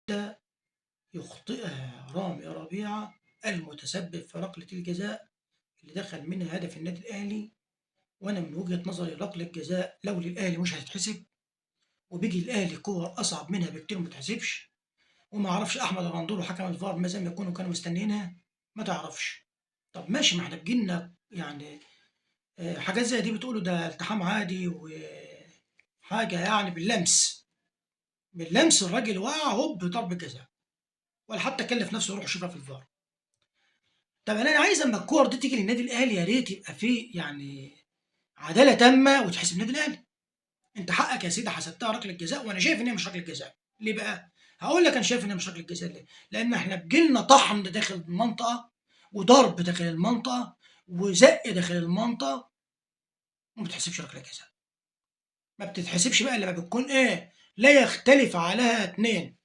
حتى يخطئها رامي ربيعة المتسبب في ركلة الجزاء اللي دخل منها هدف النادي الأهلي. وأنا من وجهة نظري ركلة جزاء لو للأهلي مش هتتحسب، وبيجي الأهلي كور أصعب منها بكتير وما تتحسبش. وما أعرفش أحمد الغندور وحكم الفار ماذا يكونوا كانوا مستنيينها، ما تعرفش. طب ماشي، ما احنا بيجيلنا يعني حاجات زي دي بتقولوا ده التحام عادي وحاجة يعني باللمس، باللمس الراجل وقع هوب ضربة جزاء، ولا حتى كلف نفسه يروح يشوفها في الفار. طب انا عايز اما الكور دي تيجي للنادي الاهلي يا ريت يبقى فيه يعني عداله تامه وتحسب النادي الاهلي. انت حقك يا سيدي حسبتها ركله جزاء، وانا شايف ان هي مش ركله جزاء. ليه بقى؟ هقول لك انا شايف ان هي مش ركله جزاء ليه؟ لان احنا بجيلنا طحن داخل المنطقه، وضرب داخل المنطقه، وزق داخل المنطقه، وما بتحسبش ركله جزاء. ما بتتحسبش بقى الا لما بتكون ايه؟ لا يختلف عليها اتنين.